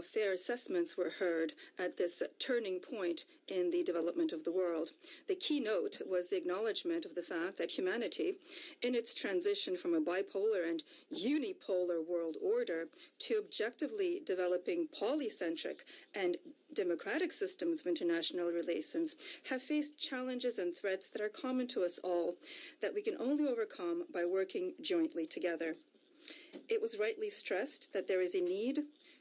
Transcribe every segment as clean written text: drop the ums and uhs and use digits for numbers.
fair assessments were heard at this turning point in the development of the world. The keynote was the acknowledgement of the fact that humanity, in its transition from a bipolar and unipolar world order to objectively developing polycentric and democratic systems of international relations, have faced challenges and threats that are common to us all, that we can only overcome by working jointly together. It was rightly stressed that there is a need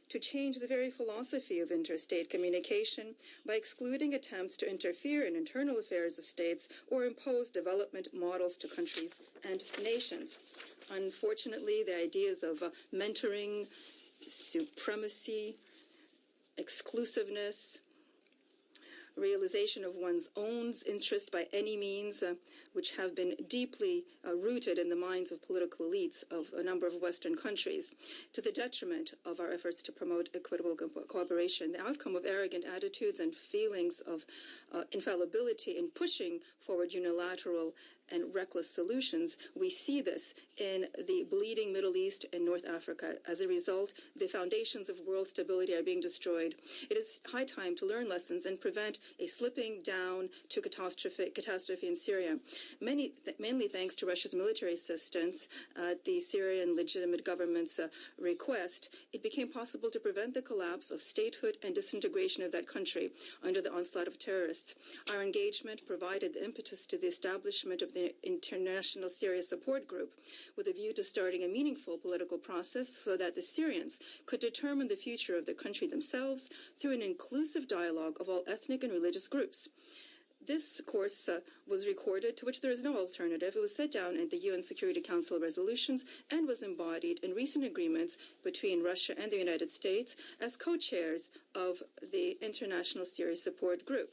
to change the very philosophy of interstate communication by excluding attempts to interfere in internal affairs of states or impose development models to countries and nations. Unfortunately, the ideas of mentoring, supremacy, exclusiveness, realization of one's own interest by any means, which have been deeply rooted in the minds of political elites of a number of Western countries, to the detriment of our efforts to promote equitable cooperation. The outcome of arrogant attitudes and feelings of infallibility in pushing forward unilateral and reckless solutions, we see this in the bleeding Middle East and North Africa. As a result, the foundations of world stability are being destroyed. It is high time to learn lessons and prevent a slipping down to catastrophe in Syria. Mainly thanks to Russia's military assistance at the Syrian legitimate government's request, it became possible to prevent the collapse of statehood and disintegration of that country under the onslaught of terrorists. Our engagement provided the impetus to the establishment of the International Syria Support Group with a view to starting a meaningful political process so that the Syrians could determine the future of the country themselves through an inclusive dialogue of all ethnic and religious groups. This course was recorded, to which there is no alternative. It was set down in the UN Security Council resolutions and was embodied in recent agreements between Russia and the United States as co-chairs of the International Syria Support Group.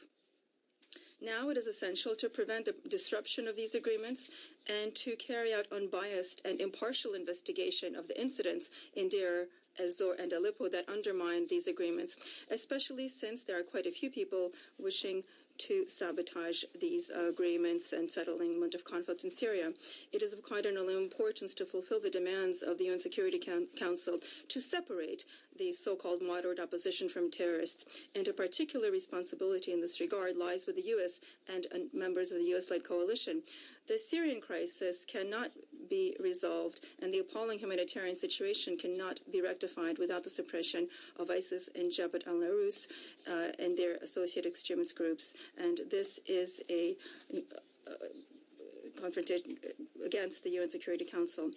Now it is essential to prevent the disruption of these agreements and to carry out unbiased and impartial investigation of the incidents in Deir ez-Zor and Aleppo that undermine these agreements, especially since there are quite a few people wishing to sabotage these agreements and settlement of conflict in Syria. It is of cardinal importance to fulfill the demands of the UN Security Council to separate the so-called moderate opposition from terrorists, and a particular responsibility in this regard lies with the U.S. and members of the U.S.-led coalition. The Syrian crisis cannot be resolved, and the appalling humanitarian situation cannot be rectified without the suppression of ISIS and Jabhat al-Nusra and their associated extremist groups. And this is a confrontation against the UN Security Council.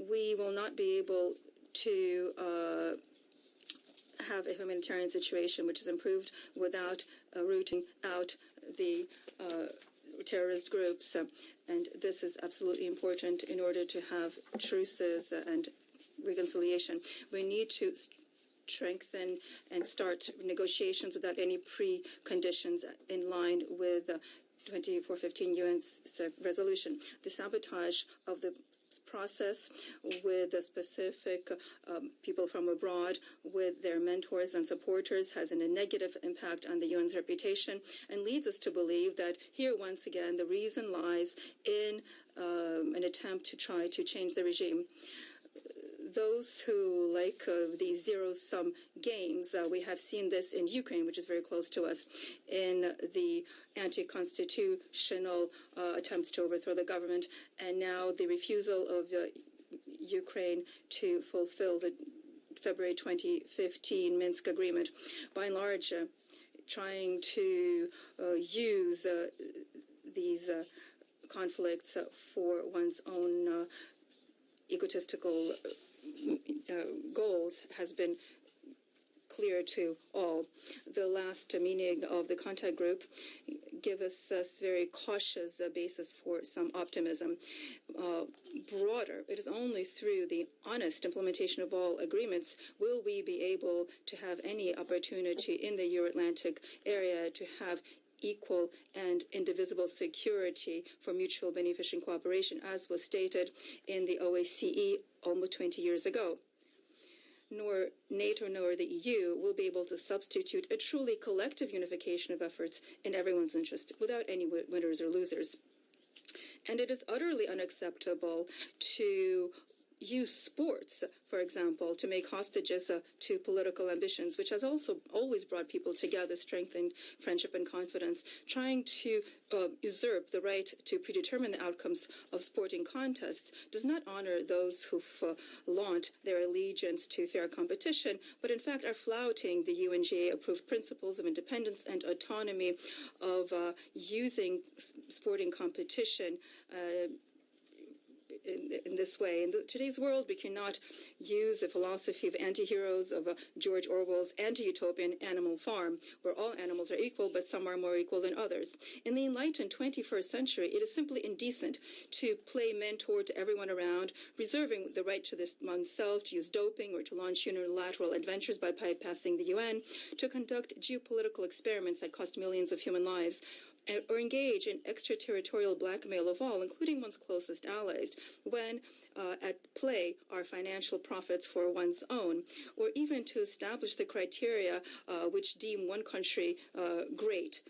We will not be able to have a humanitarian situation which is improved without rooting out the terrorist groups. And this is absolutely important in order to have truces and reconciliation. We need to strengthen and start negotiations without any preconditions in line with 2415 UN's resolution. The sabotage of the process with the specific people from abroad, with their mentors and supporters, has a negative impact on the UN's reputation and leads us to believe that here once again the reason lies in an attempt to try to change the regime. Those who like these zero-sum games, we have seen this in Ukraine, which is very close to us, in the anti-constitutional attempts to overthrow the government, and now the refusal of Ukraine to fulfill the February 2015 Minsk agreement. By and large, trying to use these conflicts for one's own egotistical goals has been clear to all. The last meeting of the contact group give us very cautious basis for some optimism. Broader, it is only through the honest implementation of all agreements will we be able to have any opportunity in the Euro-Atlantic area to have equal and indivisible security for mutual beneficial cooperation, as was stated in the OSCE almost 20 years ago. Nor NATO nor the EU will be able to substitute a truly collective unification of efforts in everyone's interest without any winners or losers. And it is utterly unacceptable to use sports, for example, to make hostages to political ambitions, which has also always brought people together, strengthened friendship and confidence. Trying to usurp the right to predetermine the outcomes of sporting contests does not honor those who flaunt their allegiance to fair competition, but in fact are flouting the UNGA-approved principles of independence and autonomy of using sporting competition in this way. In today's world, we cannot use the philosophy of anti-heroes of George Orwell's anti-utopian Animal Farm, where all animals are equal, but some are more equal than others. In the enlightened 21st century, it is simply indecent to play mentor to everyone around, reserving the right to this oneself, to use doping or to launch unilateral adventures by bypassing the UN, to conduct geopolitical experiments that cost millions of human lives, or engage in extraterritorial blackmail of all, including one's closest allies, when at play are financial profits for one's own, or even to establish the criteria which deem one country great.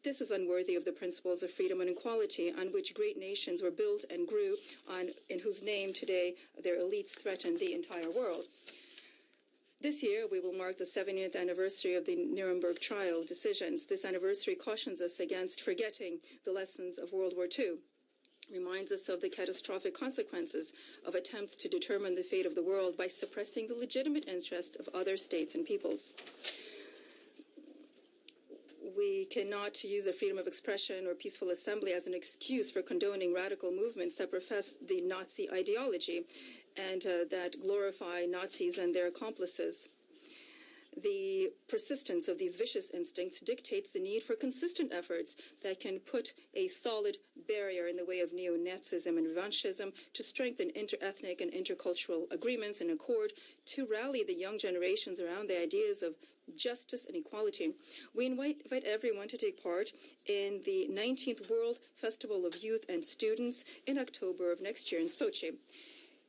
This is unworthy of the principles of freedom and equality on which great nations were built and grew, in whose name today their elites threaten the entire world. This year, we will mark the 70th anniversary of the Nuremberg trial decisions. This anniversary cautions us against forgetting the lessons of World War II, reminds us of the catastrophic consequences of attempts to determine the fate of the world by suppressing the legitimate interests of other states and peoples. We cannot use the freedom of expression or peaceful assembly as an excuse for condoning radical movements that profess the Nazi ideology and that glorify Nazis and their accomplices. The persistence of these vicious instincts dictates the need for consistent efforts that can put a solid barrier in the way of neo-Nazism and revanchism, to strengthen inter-ethnic and intercultural agreements and accord, to rally the young generations around the ideas of justice and equality. We invite everyone to take part in the 19th World Festival of Youth and Students in October of next year in Sochi.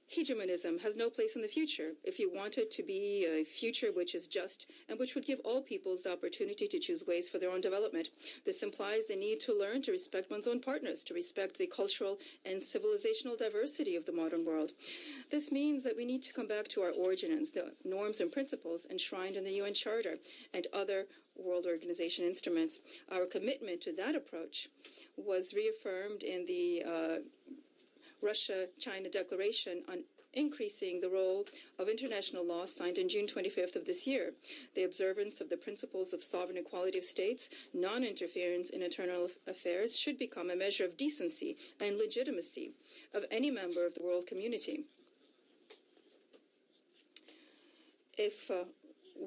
Hegemonism has no place in the future. If you want it to be a future which is just and which would give all peoples the opportunity to choose ways for their own development, this implies the need to learn to respect one's own partners, to respect the cultural and civilizational diversity of the modern world. This means that we need to come back to our origins, the norms and principles enshrined in the UN Charter and other World Organization instruments. Our commitment to that approach was reaffirmed in the Russia-China Declaration on increasing the role of international law signed on June 25th of this year. The observance of the principles of sovereign equality of states, non-interference in internal affairs should become a measure of decency and legitimacy of any member of the world community. If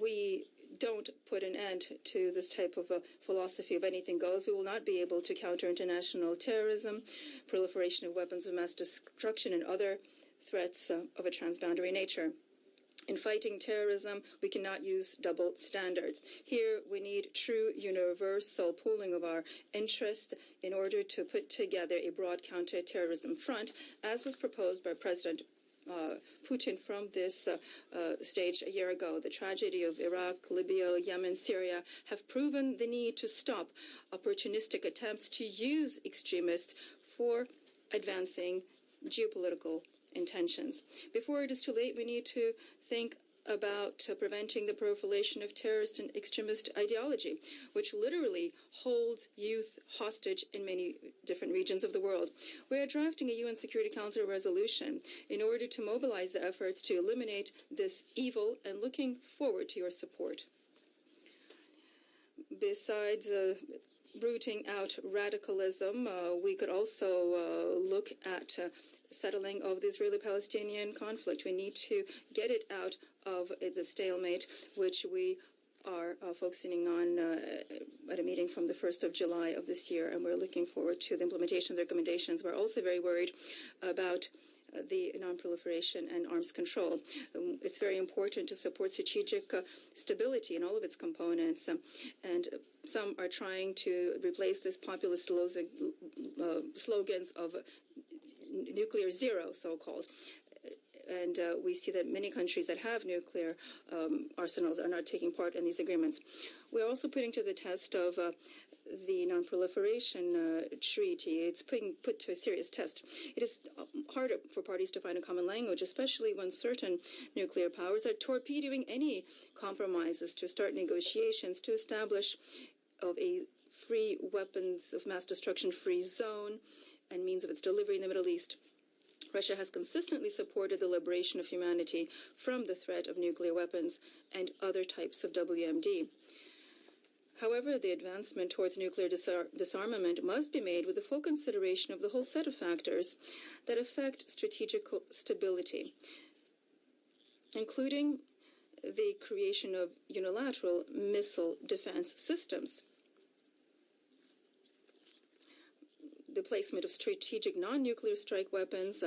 we don't put an end to this type of a philosophy of anything goes, we will not be able to counter international terrorism, proliferation of weapons of mass destruction, and other threats of a transboundary nature. In fighting terrorism, we cannot use double standards. Here, we need true universal pooling of our interest in order to put together a broad counter-terrorism front, as was proposed by President Putin from this stage a year ago. The tragedy of Iraq, Libya, Yemen, Syria have proven the need to stop opportunistic attempts to use extremists for advancing geopolitical intentions. Before it is too late, we need to think about preventing the proliferation of terrorist and extremist ideology, which literally holds youth hostage in many different regions of the world. We are drafting a UN Security Council resolution in order to mobilize the efforts to eliminate this evil, and looking forward to your support. Besides rooting out radicalism, we could also look at settling of the Israeli-Palestinian conflict. We need to get it out of the stalemate, which we are focusing on at a meeting from the 1st of July of this year, and we're looking forward to the implementation of the recommendations. We're also very worried about the non-proliferation and arms control. It's very important to support strategic stability in all of its components, and some are trying to replace this populist slogans of nuclear zero, so-called. and we see that many countries that have nuclear arsenals are not taking part in these agreements. We're also putting to the test of the non-proliferation treaty. It's put to a serious test. It is harder for parties to find a common language, especially when certain nuclear powers are torpedoing any compromises to start negotiations to establish of a free weapons of mass destruction free zone and means of its delivery in the Middle East. Russia has consistently supported the liberation of humanity from the threat of nuclear weapons and other types of WMD. However, the advancement towards nuclear disarmament must be made with the full consideration of the whole set of factors that affect strategic stability, including the creation of unilateral missile defense systems, the placement of strategic non-nuclear strike weapons,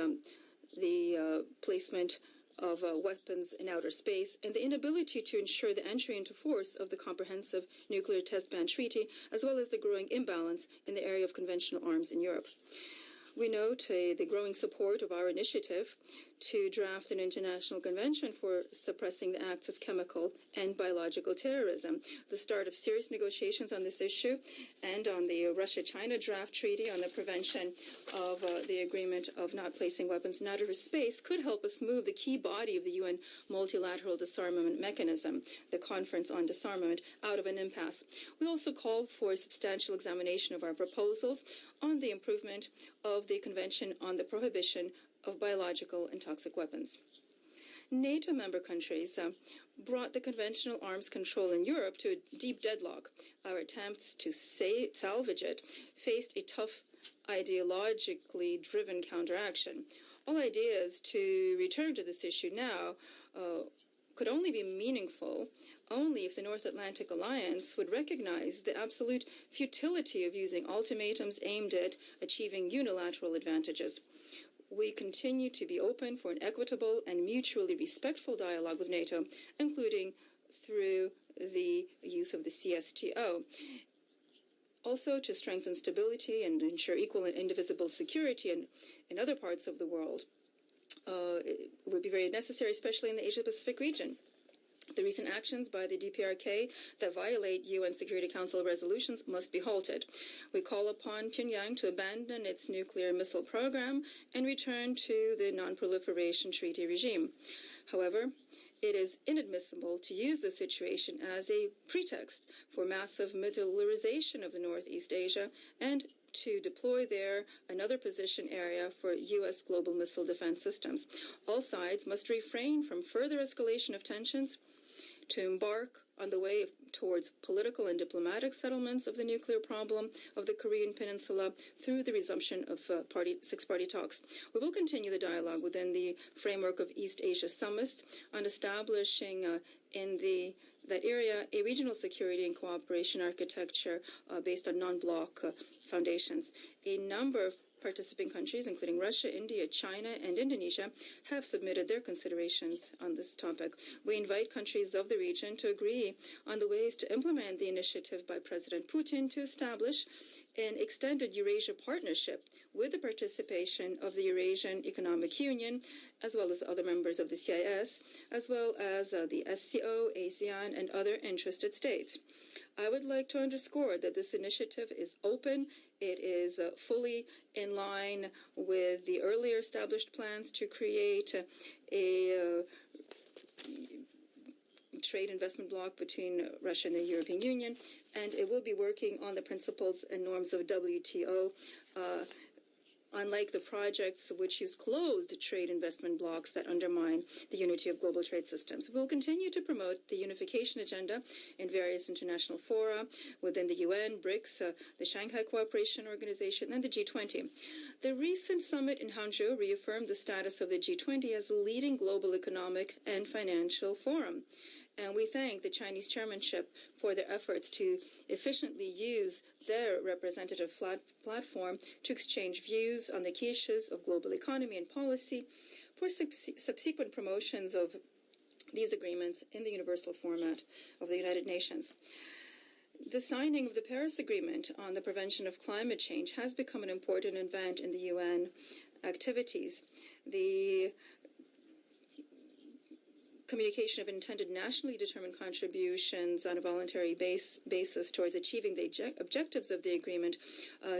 the placement of weapons in outer space, and the inability to ensure the entry into force of the Comprehensive Nuclear Test Ban Treaty, as well as the growing imbalance in the area of conventional arms in Europe. We note the growing support of our initiative to draft an international convention for suppressing the acts of chemical and biological terrorism, the start of serious negotiations on this issue, and on the Russia-China draft treaty on the prevention of the agreement of not placing weapons in outer space could help us move the key body of the UN multilateral disarmament mechanism, the Conference on Disarmament, out of an impasse. We also called for a substantial examination of our proposals on the improvement of the Convention on the Prohibition of Biological and Toxic Weapons. NATO member countries brought the conventional arms control in Europe to a deep deadlock. Our attempts to salvage it faced a tough, ideologically driven counteraction. All ideas to return to this issue now could only be meaningful only if the North Atlantic Alliance would recognize the absolute futility of using ultimatums aimed at achieving unilateral advantages. We continue to be open for an equitable and mutually respectful dialogue with NATO, including through the use of the CSTO. Also, to strengthen stability and ensure equal and indivisible security in other parts of the world would be very necessary, especially in the Asia-Pacific region. The recent actions by the DPRK that violate UN Security Council resolutions must be halted. We call upon Pyongyang to abandon its nuclear missile program and return to the non-proliferation treaty regime. However, it is inadmissible to use this situation as a pretext for massive militarization of the Northeast Asia and to deploy there another position area for U.S. global missile defense systems. All sides must refrain from further escalation of tensions to embark on the way towards political and diplomatic settlements of the nuclear problem of the Korean Peninsula through the resumption of six-party talks. We will continue the dialogue within the framework of East Asia Summit on establishing in that area a regional security and cooperation architecture based on non-bloc foundations. A number of participating countries, including Russia, India, China, and Indonesia, have submitted their considerations on this topic. We invite countries of the region to agree on the ways to implement the initiative by President Putin to establish an extended Eurasia partnership with the participation of the Eurasian Economic Union, as well as other members of the CIS, as well as the SCO, ASEAN, and other interested states. I would like to underscore that this initiative is open. It is fully in line with the earlier established plans to create a trade investment bloc between Russia and the European Union, and it will be working on the principles and norms of WTO, unlike the projects which use closed trade investment blocs that undermine the unity of global trade systems. We will continue to promote the unification agenda in various international fora within the UN, BRICS, the Shanghai Cooperation Organization, and the G20. The recent summit in Hangzhou reaffirmed the status of the G20 as a leading global economic and financial forum. And we thank the Chinese chairmanship for their efforts to efficiently use their representative platform to exchange views on the key issues of global economy and policy for subsequent promotions of these agreements in the universal format of the United Nations. The signing of the Paris Agreement on the prevention of climate change has become an important event in the UN activities. The communication of intended nationally determined contributions on a voluntary basis towards achieving the objectives of the agreement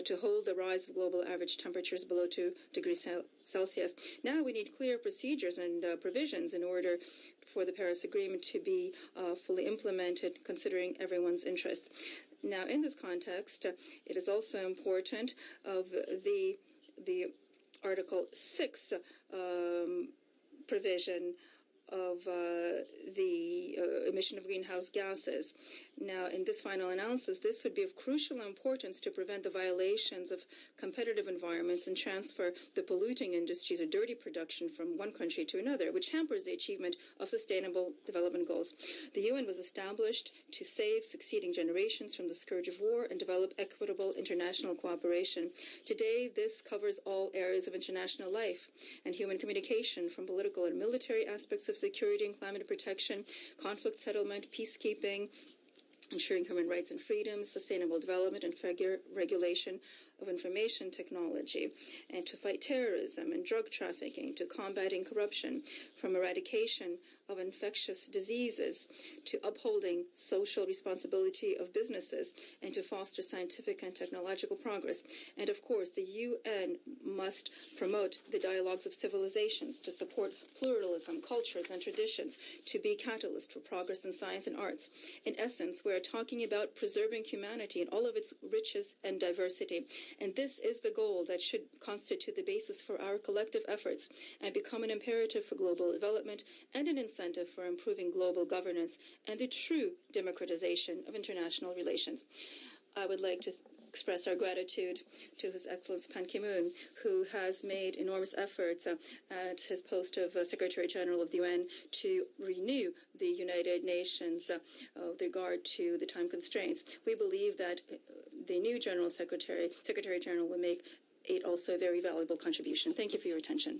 to hold the rise of global average temperatures below 2 degrees Celsius. Now we need clear procedures and provisions in order for the Paris Agreement to be fully implemented, considering everyone's interest. Now, in this context, it is also important of the Article 6 provision of the emission of greenhouse gases. Now, in this final analysis, this would be of crucial importance to prevent the violations of competitive environments and transfer the polluting industries or dirty production from one country to another, which hampers the achievement of sustainable development goals. The UN was established to save succeeding generations from the scourge of war and develop equitable international cooperation. Today, this covers all areas of international life and human communication, from political and military aspects of security and climate protection, conflict settlement, peacekeeping, ensuring human rights and freedoms, sustainable development, and fair regulation of information technology, and to fight terrorism and drug trafficking, to combating corruption, from eradication of infectious diseases to upholding social responsibility of businesses, and to foster scientific and technological progress. And of course, the UN must promote the dialogues of civilizations to support pluralism, cultures, and traditions, to be catalyst for progress in science and arts. In essence, we are talking about preserving humanity in all of its riches and diversity. And this is the goal that should constitute the basis for our collective efforts and become an imperative for global development and an incentive for improving global governance and the true democratization of international relations. I would like to express our gratitude to His Excellency Ban Ki-moon, who has made enormous efforts at his post of Secretary General of the UN to renew the United Nations with regard to the time constraints. We believe that the new Secretary General will make it also a very valuable contribution. Thank you for your attention.